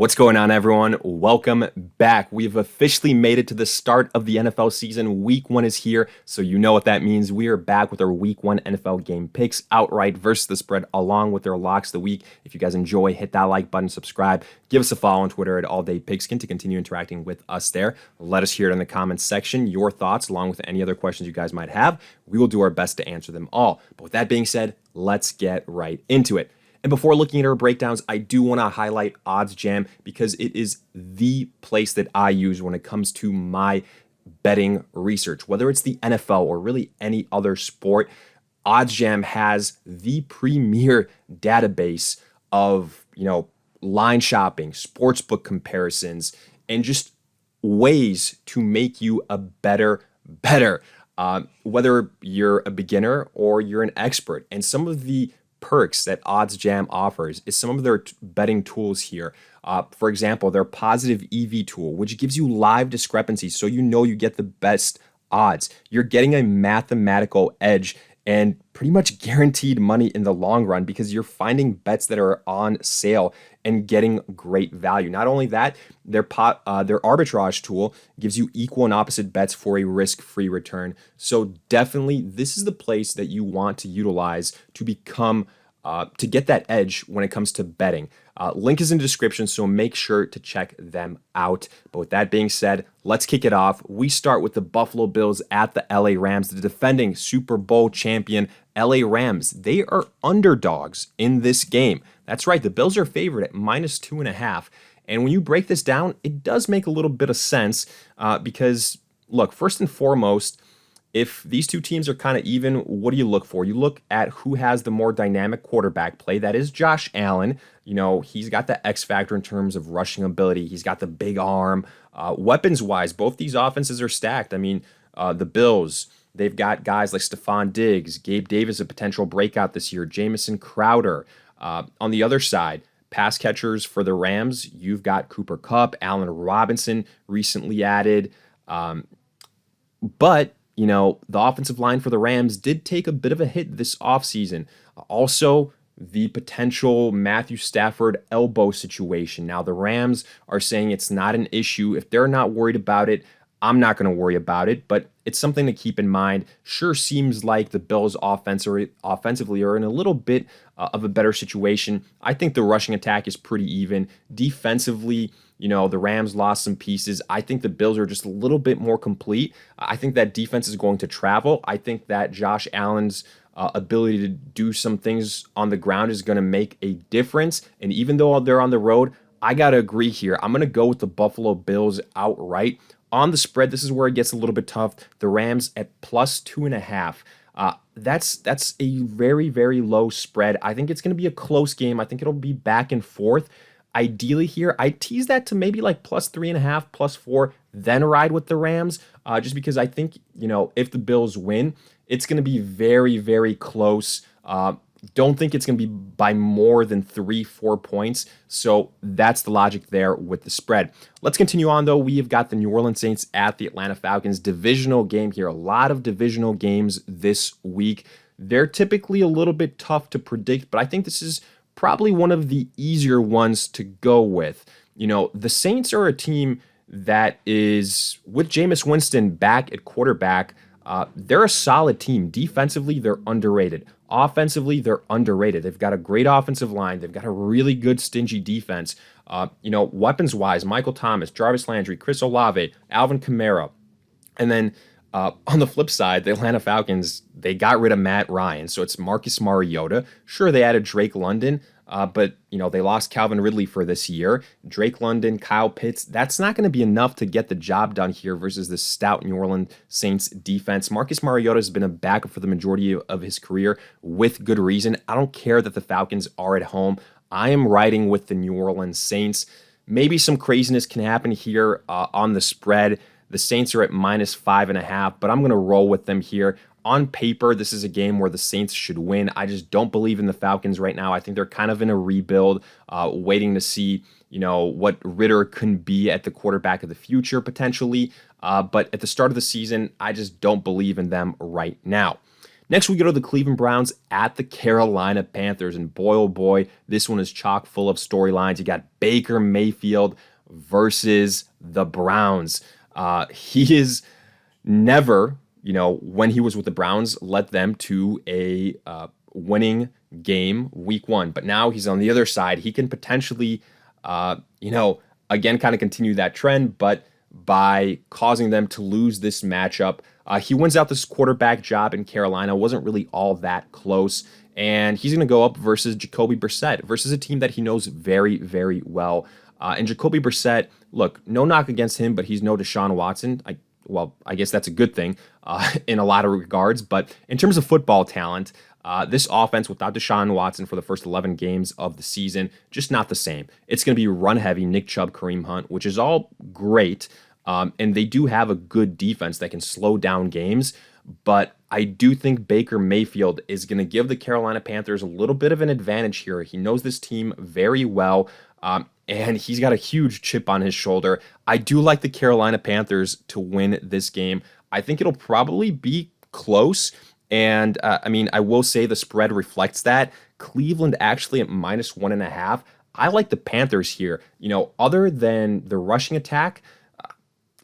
What's going on, everyone? Welcome back. We've officially made it to the start of the NFL season. Week 1 is here, so you know what that means. We are back with our Week 1 NFL game picks, outright versus the spread, along with our locks of the week. If you guys enjoy, hit that like button, subscribe, give us a follow on Twitter at AllDayPigskin to continue interacting with us there. Let us hear it in the comments section, your thoughts, along with any other questions you guys might have. We will do our best to answer them all. But with that being said, let's get right into it. And before looking at our breakdowns, I do want to highlight OddsJam because it is the place that I use when it comes to my betting research. Whether it's the NFL or really any other sport, OddsJam has the premier database of, line shopping, sportsbook comparisons, and just ways to make you a better bettor. Whether you're a beginner or you're an expert. And some of the perks that OddsJam offers is some of their betting tools here. For example, their positive EV tool, which gives you live discrepancies so you get the best odds. You're getting a mathematical edge and pretty much guaranteed money in the long run because you're finding bets that are on sale and getting great value. Not only that, their arbitrage tool gives you equal and opposite bets for a risk-free return. So definitely, this is the place that you want to utilize to become to get that edge when it comes to betting. Link is in the description, so make sure to check them out. But with that being said, let's kick it off. We start with the Buffalo Bills at the LA Rams, the defending Super Bowl champion LA Rams. They are underdogs in this game. That's right, the Bills are favored at -2.5. And when you break this down, it does make a little bit of sense because, look, first and foremost, if these two teams are kind of even, what do you look for? You look at who has the more dynamic quarterback play. That is Josh Allen. He's got the X factor in terms of rushing ability. He's got the big arm. Weapons-wise, both these offenses are stacked. The Bills, they've got guys like Stephon Diggs, Gabe Davis, a potential breakout this year, Jamison Crowder. On the other side, pass catchers for the Rams, you've got Cooper Kupp, Allen Robinson recently added. But the offensive line for the Rams did take a bit of a hit this offseason. Also, the potential Matthew Stafford elbow situation. Now, the Rams are saying it's not an issue. If they're not worried about it, I'm not going to worry about it, but it's something to keep in mind. Sure seems like the Bills offensively are in a little bit of a better situation. I think the rushing attack is pretty even. Defensively, the Rams lost some pieces. I think the Bills are just a little bit more complete. I think that defense is going to travel. I think that Josh Allen's ability to do some things on the ground is going to make a difference. And even though they're on the road, I got to agree here. I'm going to go with the Buffalo Bills outright. On the spread, this is where it gets a little bit tough. The Rams at +2.5. That's a very, very low spread. I think it's going to be a close game. I think it'll be back and forth. Ideally here, I tease that to maybe like +3.5, +4, then ride with the Rams. Just because I think, if the Bills win, it's going to be very, very close. Don't think it's going to be by more than 3-4 points. So that's the logic there with the spread. Let's continue on, though. We have got the New Orleans Saints at the Atlanta Falcons. Divisional game here. A lot of divisional games this week. They're typically a little bit tough to predict, but I think this is probably one of the easier ones to go with. The Saints are a team that is, with Jameis Winston back at quarterback, they're a solid team. Defensively, they're underrated. Offensively, they're underrated. They've got a great offensive line. They've got a really good, stingy defense. Weapons-wise, Michael Thomas, Jarvis Landry, Chris Olave, Alvin Kamara. And then on the flip side, the Atlanta Falcons, they got rid of Matt Ryan. So it's Marcus Mariota. Sure, they added Drake London, but they lost Calvin Ridley for this year. Drake London, Kyle Pitts, that's not going to be enough to get the job done here versus the stout New Orleans Saints defense. Marcus Mariota has been a backup for the majority of his career with good reason. I don't care that the Falcons are at home. I am riding with the New Orleans Saints. Maybe some craziness can happen here on the spread. The Saints are at -5.5, but I'm going to roll with them here. On paper, this is a game where the Saints should win. I just don't believe in the Falcons right now. I think they're kind of in a rebuild, waiting to see, what Ritter can be at the quarterback of the future potentially. But at the start of the season, I just don't believe in them right now. Next, we go to the Cleveland Browns at the Carolina Panthers. And boy, oh boy, this one is chock full of storylines. You got Baker Mayfield versus the Browns. He is never, when he was with the Browns, led them to a winning game week one. But now he's on the other side. He can potentially, again, kind of continue that trend, but by causing them to lose this matchup. He wins out this quarterback job in Carolina. Wasn't really all that close. And he's going to go up versus Jacoby Brissett, versus a team that he knows very, very well. And Jacoby Brissett, look, no knock against him, but he's no Deshaun Watson. I guess that's a good thing in a lot of regards. But in terms of football talent, this offense without Deshaun Watson for the first 11 games of the season, just not the same. It's going to be run heavy, Nick Chubb, Kareem Hunt, which is all great. And they do have a good defense that can slow down games. But I do think Baker Mayfield is going to give the Carolina Panthers a little bit of an advantage here. He knows this team very well. And he's got a huge chip on his shoulder. I do like the Carolina Panthers to win this game. I think it'll probably be close. And I will say the spread reflects that. Cleveland actually at -1.5. I like the Panthers here. Other than the rushing attack,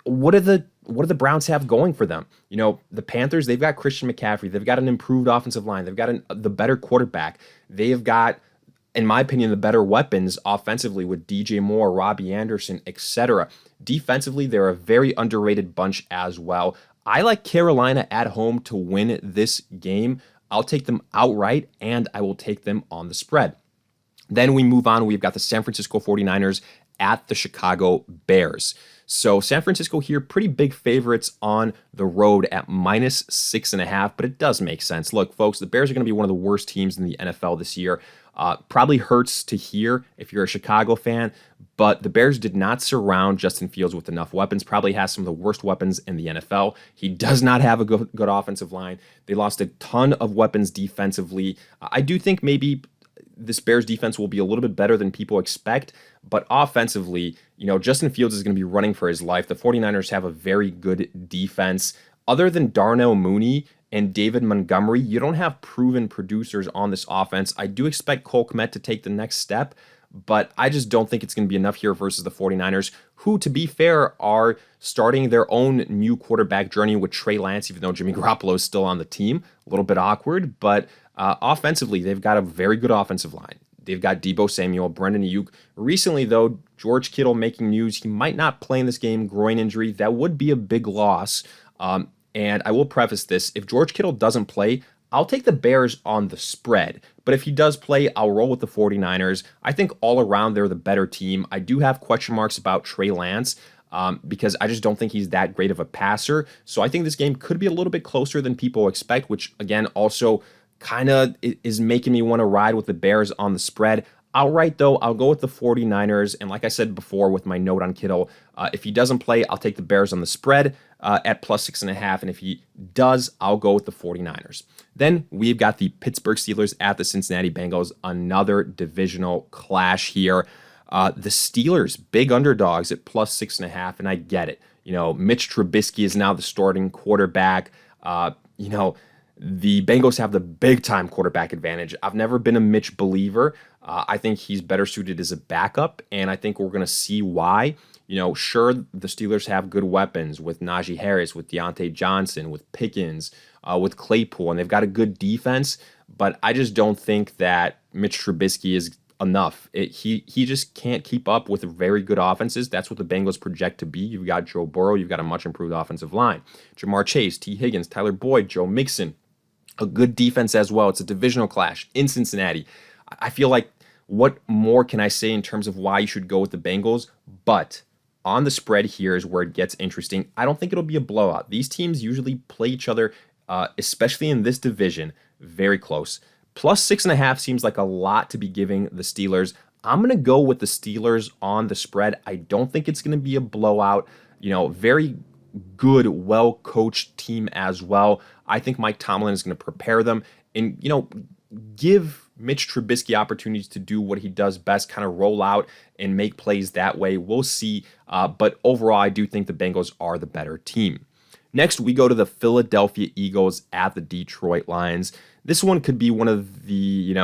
what do the Browns have going for them? The Panthers, they've got Christian McCaffrey. They've got an improved offensive line. They've got the better quarterback. They've got, in my opinion, the better weapons offensively with DJ Moore, Robbie Anderson, etc. Defensively, they're a very underrated bunch as well. I like Carolina at home to win this game. I'll take them outright, and I will take them on the spread. Then we move on. We've got the San Francisco 49ers at the Chicago Bears. So San Francisco here, pretty big favorites on the road at -6.5, but it does make sense. Look, folks, the Bears are going to be one of the worst teams in the NFL this year. Probably hurts to hear if you're a Chicago fan, but the Bears did not surround Justin Fields with enough weapons. Probably has some of the worst weapons in the NFL. He does not have a good offensive line. They lost a ton of weapons defensively. I do think maybe this Bears defense will be a little bit better than people expect, but offensively, Justin Fields is going to be running for his life. The 49ers have a very good defense. Other than Darnell Mooney and David Montgomery, you don't have proven producers on this offense. I do expect Cole Kmet to take the next step, but I just don't think it's going to be enough here versus the 49ers, who, to be fair, are starting their own new quarterback journey with Trey Lance, even though Jimmy Garoppolo is still on the team. A little bit awkward, but offensively, they've got a very good offensive line. They've got Deebo Samuel, Brendan Ayuk. Recently, though, George Kittle making news. He might not play in this game, groin injury. That would be a big loss. And I will preface this. If George Kittle doesn't play, I'll take the Bears on the spread. But if he does play, I'll roll with the 49ers. I think all around they're the better team. I do have question marks about Trey Lance because I just don't think he's that great of a passer. So I think this game could be a little bit closer than people expect, which, again, also kind of is making me want to ride with the Bears on the spread. Outright, though, I'll go with the 49ers. And like I said before with my note on Kittle, if he doesn't play, I'll take the Bears on the spread at +6.5. And if he does, I'll go with the 49ers. Then we've got the Pittsburgh Steelers at the Cincinnati Bengals, another divisional clash here. The Steelers, big underdogs at +6.5, and I get it. Mitch Trubisky is now the starting quarterback. The Bengals have the big-time quarterback advantage. I've never been a Mitch believer. I think he's better suited as a backup, and I think we're going to see why. Sure, the Steelers have good weapons with Najee Harris, with Deontay Johnson, with Pickens, with Claypool, and they've got a good defense, but I just don't think that Mitch Trubisky is enough. He just can't keep up with very good offenses. That's what the Bengals project to be. You've got Joe Burrow. You've got a much-improved offensive line. Jamar Chase, T. Higgins, Tyler Boyd, Joe Mixon. A good defense as well. It's a divisional clash in Cincinnati. I feel like what more can I say in terms of why you should go with the Bengals? But on the spread here is where it gets interesting. I don't think it'll be a blowout. These teams usually play each other, especially in this division, very close. +6.5 seems like a lot to be giving the Steelers. I'm going to go with the Steelers on the spread. I don't think it's going to be a blowout. Very good, well-coached team as well. I think Mike Tomlin is going to prepare them and, give Mitch Trubisky opportunities to do what he does best, kind of roll out and make plays that way. We'll see. But overall, I do think the Bengals are the better team. Next, we go to the Philadelphia Eagles at the Detroit Lions. This one could be one of the,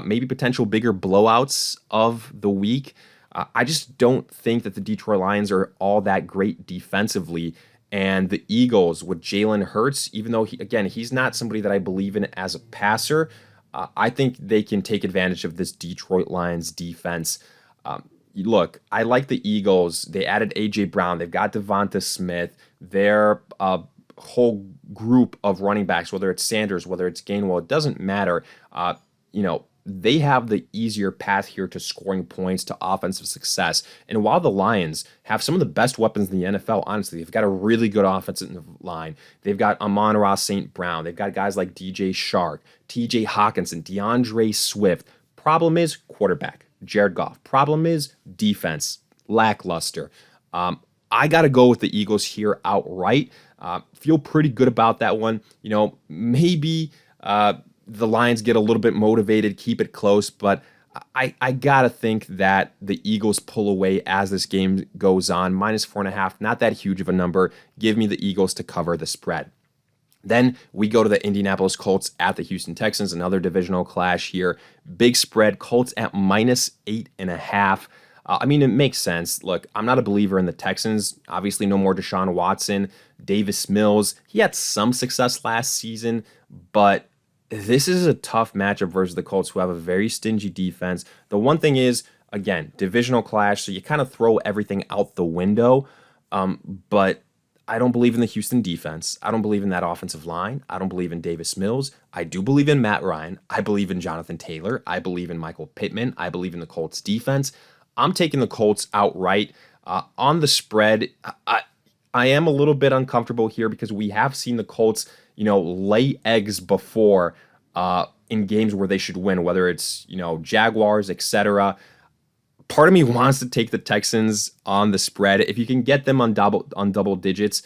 maybe potential bigger blowouts of the week. I just don't think that the Detroit Lions are all that great defensively. And the Eagles with Jalen Hurts, even though, he's not somebody that I believe in as a passer, I think they can take advantage of this Detroit Lions defense. Look, I like the Eagles. They added A.J. Brown. They've got Devonta Smith. Their whole group of running backs, whether it's Sanders, whether it's Gainwell, it doesn't matter. They have the easier path here to scoring points, to offensive success. And while the Lions have some of the best weapons in the NFL, honestly, they've got a really good offensive line. They've got Amon-Ra St. Brown. They've got guys like DJ Shark, TJ Hawkinson, DeAndre Swift. Problem is quarterback, Jared Goff. Problem is defense, lackluster. I got to go with the Eagles here outright. Feel pretty good about that one. Maybe the Lions get a little bit motivated, keep it close, but I got to think that the Eagles pull away as this game goes on. -4.5, not that huge of a number. Give me the Eagles to cover the spread. Then we go to the Indianapolis Colts at the Houston Texans, another divisional clash here. Big spread, Colts at -8.5. It makes sense. Look, I'm not a believer in the Texans. Obviously, no more Deshaun Watson. Davis Mills, he had some success last season, but this is a tough matchup versus the Colts, who have a very stingy defense. The one thing is, again, divisional clash, so you kind of throw everything out the window. But I don't believe in the Houston defense. I don't believe in that offensive line. I don't believe in Davis Mills. I do believe in Matt Ryan. I believe in Jonathan Taylor. I believe in Michael Pittman. I believe in the Colts defense. I'm taking the Colts outright. On the spread, I am a little bit uncomfortable here because we have seen the Colts, lay eggs before in games where they should win, whether it's, Jaguars, etc. Part of me wants to take the Texans on the spread. If you can get them on double digits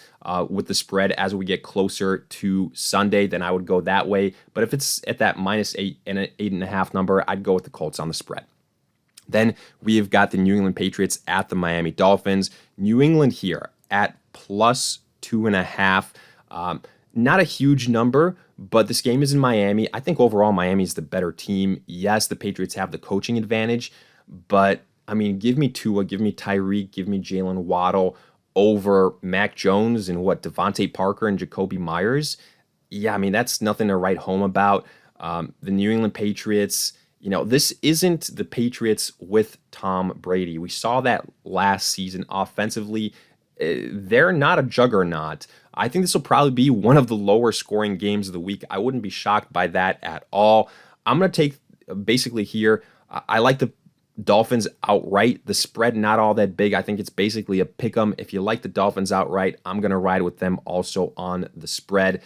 with the spread as we get closer to Sunday, then I would go that way. But if it's at that -8 and an 8.5 number, I'd go with the Colts on the spread. Then we have got the New England Patriots at the Miami Dolphins. New England here at +2.5. Not a huge number, but this game is in Miami. I think overall Miami is the better team. Yes, the Patriots have the coaching advantage, but give me Tua, give me Tyreek, give me Jalen Waddle over Mac Jones and Devontae Parker and Jacoby Myers. Yeah, that's nothing to write home about. The New England Patriots, this isn't the Patriots with Tom Brady. We saw that last season offensively. They're not a juggernaut. I think this will probably be one of the lower scoring games of the week. I wouldn't be shocked by that at all. I'm going to take basically here. I like the Dolphins outright. The spread not all that big. I think it's basically a pick 'em. If you like the Dolphins outright, I'm going to ride with them also on the spread.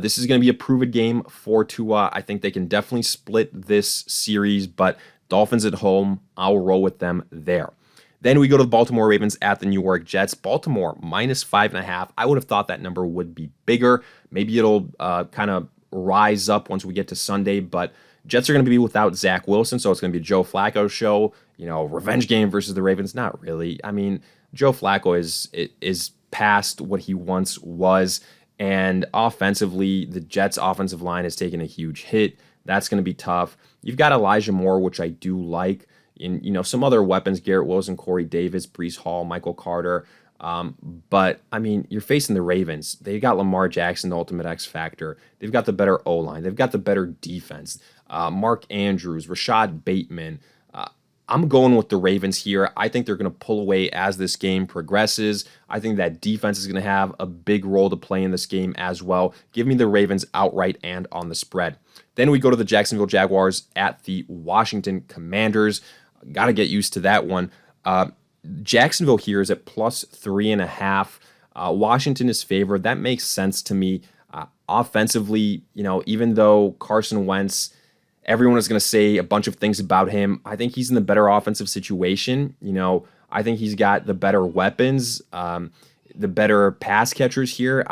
This is going to be a proven game for Tua. I think they can definitely split this series, but Dolphins at home, I'll roll with them there. Then we go to the Baltimore Ravens at the New York Jets. Baltimore -5.5. I would have thought that number would be bigger. Maybe it'll kind of rise up once we get to Sunday, but Jets are going to be without Zach Wilson, so it's going to be a Joe Flacco show. Revenge game versus the Ravens. Not really. Joe Flacco is past what he once was, and offensively, the Jets' offensive line has taken a huge hit. That's going to be tough. You've got Elijah Moore, which I do like. In some other weapons, Garrett Wilson, Corey Davis, Breece Hall, Michael Carter. But you're facing the Ravens. They got Lamar Jackson, the ultimate X factor. They've got the better O-line. They've got the better defense. Mark Andrews, Rashad Bateman. I'm going with the Ravens here. I think they're going to pull away as this game progresses. I think that defense is going to have a big role to play in this game as well. Give me the Ravens outright and on the spread. Then we go to the Jacksonville Jaguars at the Washington Commanders. Got to get used to that one. Jacksonville here is at +3.5. Washington is favored. That makes sense to me. Offensively, even though Carson Wentz, everyone is going to say a bunch of things about him, I think he's in the better offensive situation. I think he's got the better weapons, the better pass catchers here.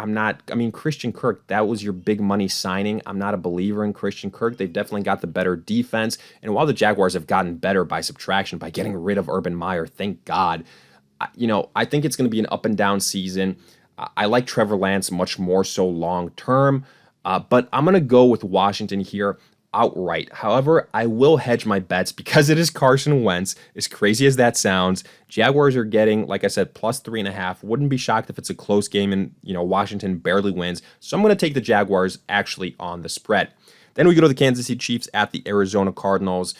Christian Kirk, that was your big money signing. I'm not a believer in Christian Kirk. They've definitely got the better defense. And while the Jaguars have gotten better by subtraction, by getting rid of Urban Meyer, thank God, I think it's going to be an up and down season. I like Trevor Lance much more so long term, but I'm going to go with Washington here outright. However, I will hedge my bets because it is Carson Wentz. As crazy as that sounds, Jaguars are getting, like I said, plus 3.5. Wouldn't be shocked if it's a close game and Washington barely wins. So I'm going to take the Jaguars actually on the spread. Then we go to the Kansas City Chiefs at the Arizona Cardinals.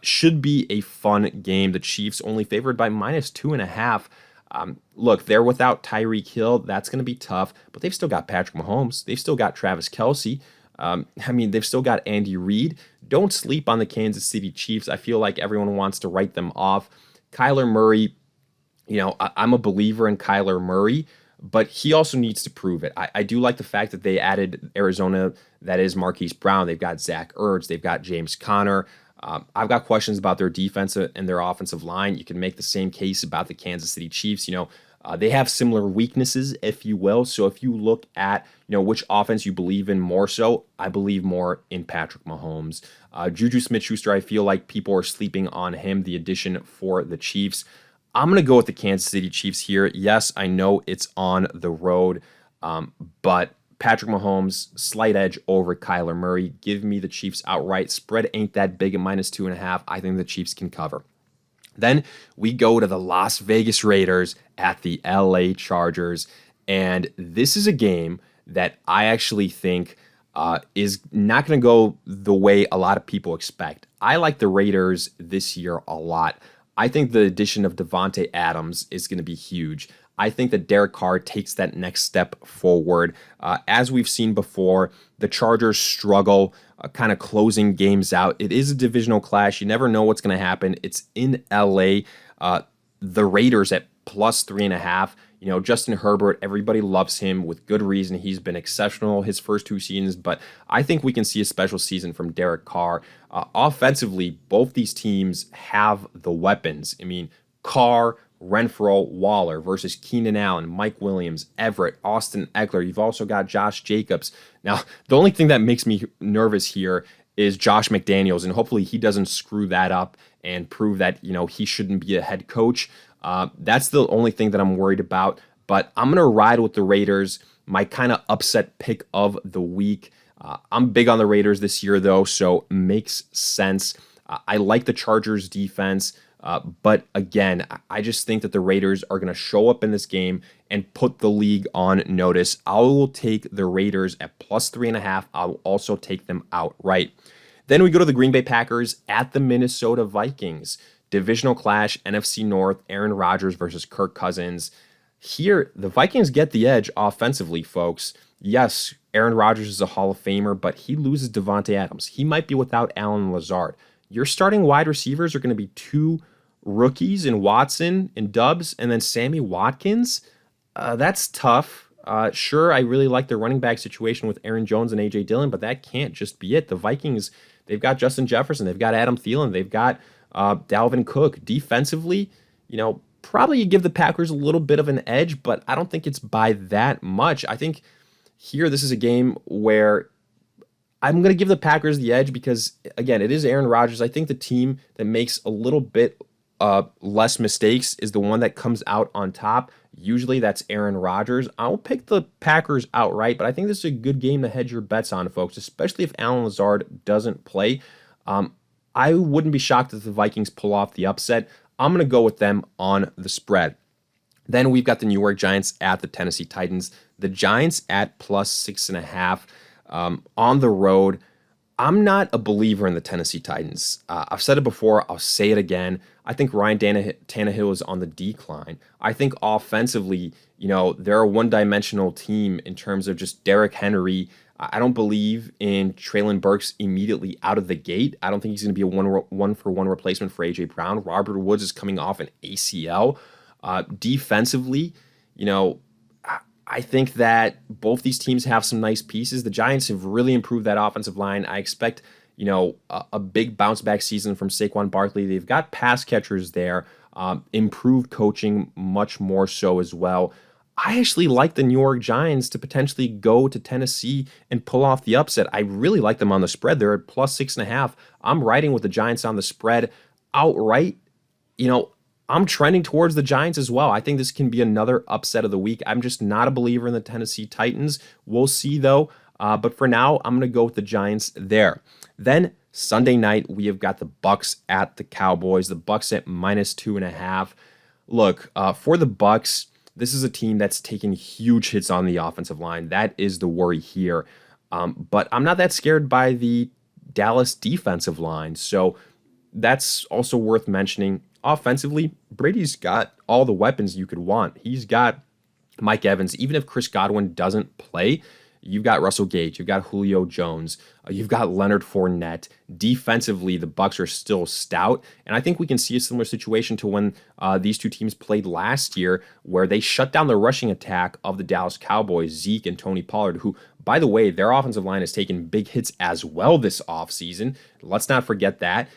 Should be a fun game. The Chiefs only favored by minus 2.5. Look, they're without Tyreek Hill. That's going to be tough, but they've still got Patrick Mahomes. They've still got Travis Kelce. They've still got Andy Reid. Don't sleep on the Kansas City Chiefs. I feel like everyone wants to write them off. Kyler Murray, I'm a believer in Kyler Murray, but he also needs to prove it. I do like the fact that they added Arizona, that is Marquise Brown. They've got Zach Ertz. They've got James Conner. I've got questions about their defense and their offensive line. You can make the same case about the Kansas City Chiefs. They have similar weaknesses, if you will. So if you look at, which offense you believe in more so, I believe more in Patrick Mahomes. Juju Smith-Schuster, I feel like people are sleeping on him, the addition for the Chiefs. I'm going to go with the Kansas City Chiefs here. Yes, I know it's on the road, but Patrick Mahomes, slight edge over Kyler Murray. Give me the Chiefs outright. Spread ain't that big at minus 2.5. I think the Chiefs can cover. Then we go to the Las Vegas Raiders at the LA Chargers. And this is a game that I actually think is not going to go the way a lot of people expect. I like the Raiders this year a lot. I think the addition of Devontae Adams is going to be huge. I think that Derek Carr takes that next step forward. As we've seen before, the Chargers struggle kind of closing games out. It is a divisional clash. You never know what's going to happen. It's in LA. The Raiders at plus 3.5. Justin Herbert, everybody loves him with good reason. He's been exceptional his first two seasons, but I think we can see a special season from Derek Carr. Offensively, both these teams have the weapons. Carr, Renfrow, Waller versus Keenan Allen, Mike Williams, Everett, Austin Eckler. You've also got Josh Jacobs. Now, the only thing that makes me nervous here is Josh McDaniels, and hopefully he doesn't screw that up and prove that, he shouldn't be a head coach. That's the only thing that I'm worried about, but I'm going to ride with the Raiders, my kind of upset pick of the week. I'm big on the Raiders this year, though, so makes sense. I like the Chargers defense. But again, I just think that the Raiders are going to show up in this game and put the league on notice. I will take the Raiders at plus 3.5. I will also take them outright. Then we go to the Green Bay Packers at the Minnesota Vikings. Divisional clash, NFC North, Aaron Rodgers versus Kirk Cousins. Here, the Vikings get the edge offensively, folks. Yes, Aaron Rodgers is a Hall of Famer, but he loses Devontae Adams. He might be without Allen Lazard. Your starting wide receivers are going to be two rookies in Watson and Dubs, and then Sammy Watkins. That's tough. Sure, I really like their running back situation with Aaron Jones and A.J. Dillon, but that can't just be it. The Vikings, they've got Justin Jefferson. They've got Adam Thielen. They've got Dalvin Cook. Defensively, probably you give the Packers a little bit of an edge, but I don't think it's by that much. I think here this is a game where I'm going to give the Packers the edge because, again, it is Aaron Rodgers. I think the team that makes a little bit less mistakes is the one that comes out on top. Usually that's Aaron Rodgers. I'll pick the Packers outright, but I think this is a good game to hedge your bets on, folks, especially if Allen Lazard doesn't play. I wouldn't be shocked if the Vikings pull off the upset. I'm going to go with them on the spread. Then we've got the New York Giants at the Tennessee Titans. The Giants at plus 6.5. On the road. I'm not a believer in the Tennessee Titans. I've said it before. I'll say it again. I think Ryan Tannehill is on the decline. I think offensively, they're a one-dimensional team in terms of just Derrick Henry. I don't believe in Treylon Burks immediately out of the gate. I don't think he's going to be a one-for-one replacement for A.J. Brown. Robert Woods is coming off an ACL. Defensively, I think that both these teams have some nice pieces. The Giants have really improved that offensive line. I expect, a big bounce back season from Saquon Barkley. They've got pass catchers there, improved coaching much more so as well. I actually like the New York Giants to potentially go to Tennessee and pull off the upset. I really like them on the spread. They're at plus 6.5. I'm riding with the Giants on the spread outright. I'm trending towards the Giants as well. I think this can be another upset of the week. I'm just not a believer in the Tennessee Titans. We'll see though. But for now, I'm going to go with the Giants there. Then Sunday night, we have got the Bucs at the Cowboys. The Bucs at -2.5. Look, for the Bucs, this is a team that's taken huge hits on the offensive line. That is the worry here. But I'm not that scared by the Dallas defensive line. So that's also worth mentioning. Offensively, Brady's got all the weapons you could want. He's got Mike Evans. Even if Chris Godwin doesn't play, you've got Russell Gage, you've got Julio Jones, you've got Leonard Fournette. Defensively, the Bucs are still stout, and I think we can see a similar situation to when these two teams played last year, where they shut down the rushing attack of the Dallas Cowboys, Zeke and Tony Pollard, who, by the way, their offensive line has taken big hits as well this offseason. Let's not forget that.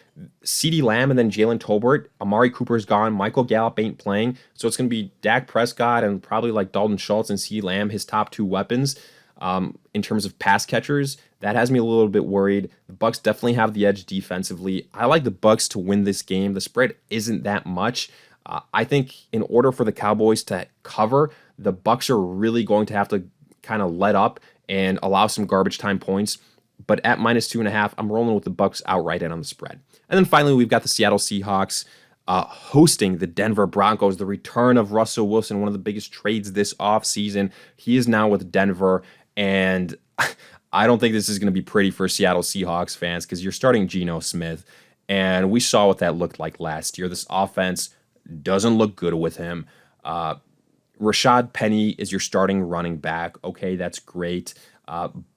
CeeDee Lamb and then Jalen Tolbert. Amari Cooper's gone. Michael Gallup ain't playing, so it's going to be Dak Prescott and probably like Dalton Schultz and CeeDee Lamb, his top two weapons. In terms of pass catchers, that has me a little bit worried. The Bucs definitely have the edge defensively. I like the Bucs to win this game. The spread isn't that much. I think in order for the Cowboys to cover, the Bucs are really going to have to kind of let up and allow some garbage time points. But at -2.5, I'm rolling with the Bucs outright and on the spread. And then finally, we've got the Seattle Seahawks hosting the Denver Broncos. The return of Russell Wilson, one of the biggest trades this offseason. He is now with Denver. And I don't think this is going to be pretty for Seattle Seahawks fans, because you're starting Geno Smith, and we saw what that looked like last year. This offense doesn't look good with him. Rashad Penny is your starting running back. Okay, that's great.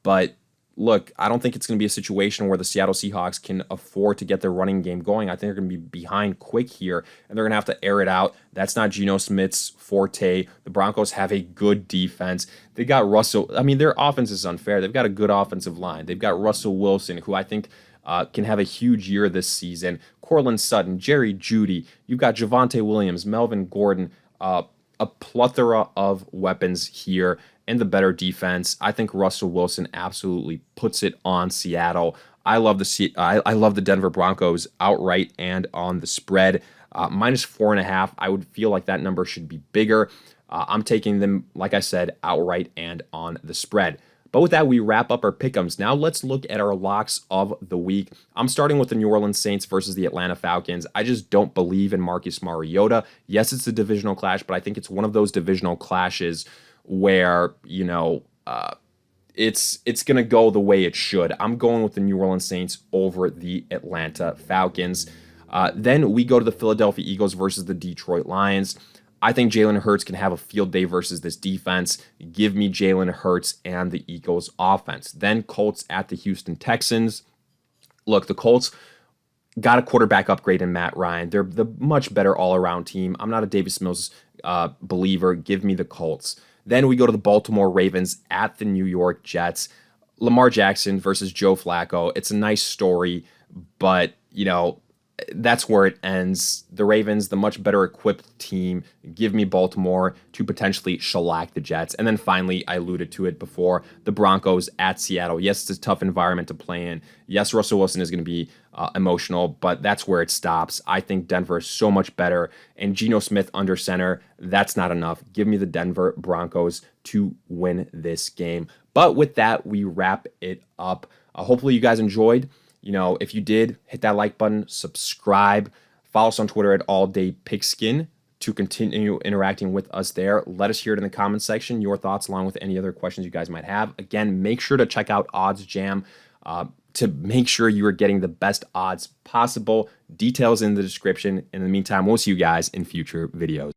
But look, I don't think it's going to be a situation where the Seattle Seahawks can afford to get their running game going. I think they're going to be behind quick here, and they're going to have to air it out. That's not Geno Smith's forte. The Broncos have a good defense. They got Russell. I mean, their offense is unfair. They've got a good offensive line. They've got Russell Wilson, who I think can have a huge year this season. Courtland Sutton, Jerry Jeudy. You've got Javonte Williams, Melvin Gordon, a plethora of weapons here, and the better defense. I think Russell Wilson absolutely puts it on Seattle. I love the Denver Broncos outright and on the spread. -4.5. I would feel like that number should be bigger. I'm taking them, like I said, outright and on the spread. But with that, we wrap up our pick'ems. Now let's look at our locks of the week. I'm starting with the New Orleans Saints versus the Atlanta Falcons. I just don't believe in Marcus Mariota. Yes, it's a divisional clash, but I think it's one of those divisional clashes where, it's going to go the way it should. I'm going with the New Orleans Saints over the Atlanta Falcons. Then we go to the Philadelphia Eagles versus the Detroit Lions. I think Jalen Hurts can have a field day versus this defense. Give me Jalen Hurts and the Eagles offense. Then Colts at the Houston Texans. Look, the Colts got a quarterback upgrade in Matt Ryan. They're the much better all-around team. I'm not a Davis Mills believer. Give me the Colts. Then we go to the Baltimore Ravens at the New York Jets. Lamar Jackson versus Joe Flacco. It's a nice story, but, that's where it ends. The Ravens, the much better equipped team. Give me Baltimore to potentially shellac the Jets. And then finally, I alluded to it before, the Broncos at Seattle. Yes, it's a tough environment to play in. Yes, Russell Wilson is going to be emotional, but that's where it stops. I think Denver is so much better. And Geno Smith under center, that's not enough. Give me the Denver Broncos to win this game. But with that, we wrap it up. Hopefully you guys enjoyed. If you did, hit that like button, subscribe, follow us on Twitter at alldaypigskin to continue interacting with us there. Let us hear it in the comments section, your thoughts along with any other questions you guys might have. Again, make sure to check out OddsJam to make sure you are getting the best odds possible. Details in the description. In the meantime, we'll see you guys in future videos.